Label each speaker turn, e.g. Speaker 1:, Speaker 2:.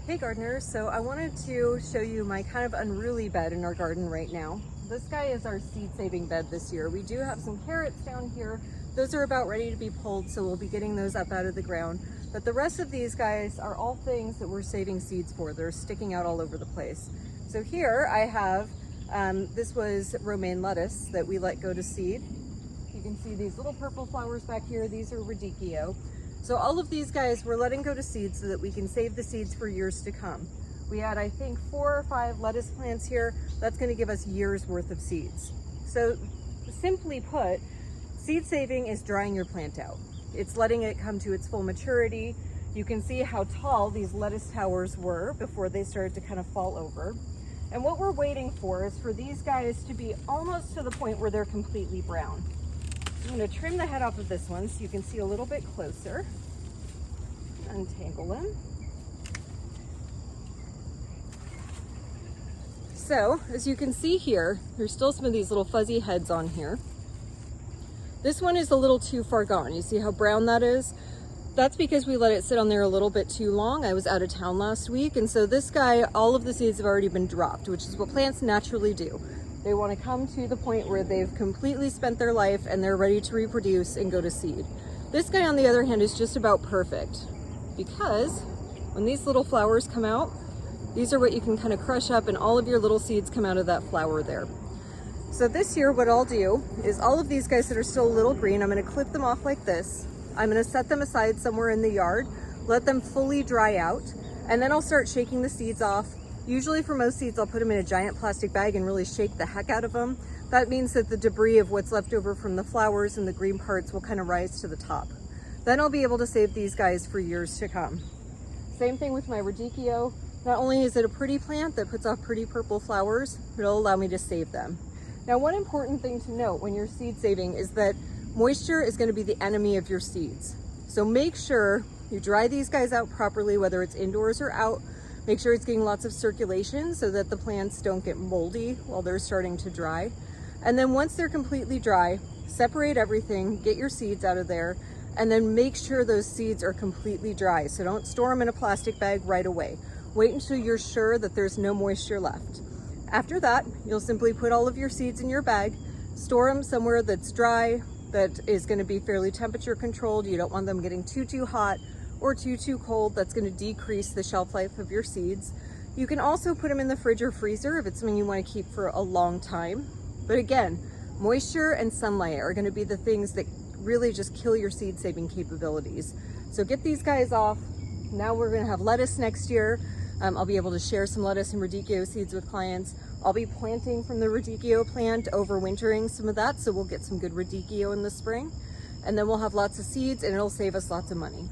Speaker 1: Hey gardeners, so I wanted to show you my kind of unruly bed in our garden right now. This guy is our seed saving bed this year. We do have some carrots down here. Those are about ready to be pulled, so we'll be getting those up out of the ground. But the rest of these guys are all things that we're saving seeds for. They're sticking out all over the place. So here I have, this was romaine lettuce that we let go to seed. You can see these little purple flowers back here. These are radicchio. So all of these guys we're letting go to seed so that we can save the seeds for years to come. We had, I think, 4 or 5 lettuce plants here. That's going to give us years worth of seeds. So simply put, seed saving is drying your plant out. It's letting it come to its full maturity. You can see how tall these lettuce towers were before they started to kind of fall over. And what we're waiting for is for these guys to be almost to the point where they're completely brown. I'm going to trim the head off of this one so you can see a little bit closer. Untangle them. So, as you can see here, there's still some of these little fuzzy heads on here. This one is a little too far gone. You see how brown that is? That's because we let it sit on there a little bit too long. I was out of town last week, and so this guy, all of the seeds have already been dropped, which is what plants naturally do. They want to come to the point where they've completely spent their life and they're ready to reproduce and go to seed. This guy, on the other hand, is just about perfect because when these little flowers come out, these are what you can kind of crush up and all of your little seeds come out of that flower there. So this year, what I'll do is all of these guys that are still a little green, I'm going to clip them off like this. I'm going to set them aside somewhere in the yard, let them fully dry out, and then I'll start shaking the seeds off. Usually for most seeds, I'll put them in a giant plastic bag and really shake the heck out of them. That means that the debris of what's left over from the flowers and the green parts will kind of rise to the top. Then I'll be able to save these guys for years to come. Same thing with my radicchio. Not only is it a pretty plant that puts off pretty purple flowers, but it'll allow me to save them. Now, one important thing to note when you're seed saving is that moisture is going to be the enemy of your seeds. So make sure you dry these guys out properly, whether it's indoors or out. Make sure it's getting lots of circulation so that the plants don't get moldy while they're starting to dry. And then once they're completely dry, separate everything, get your seeds out of there, and then make sure those seeds are completely dry. So don't store them in a plastic bag right away. Wait until you're sure that there's no moisture left. After that, you'll simply put all of your seeds in your bag, store them somewhere that's dry, that is going to be fairly temperature controlled. You don't want them getting too hot or too cold. That's going to decrease the shelf life of your seeds. You can also put them in the fridge or freezer if it's something you want to keep for a long time. But again, moisture and sunlight are going to be the things that really just kill your seed saving capabilities. So get these guys off. Now we're going to have lettuce next year. I'll be able to share some lettuce and radicchio seeds with clients. I'll be planting from the radicchio plant, overwintering some of that, so we'll get some good radicchio in the spring. And then we'll have lots of seeds and it'll save us lots of money.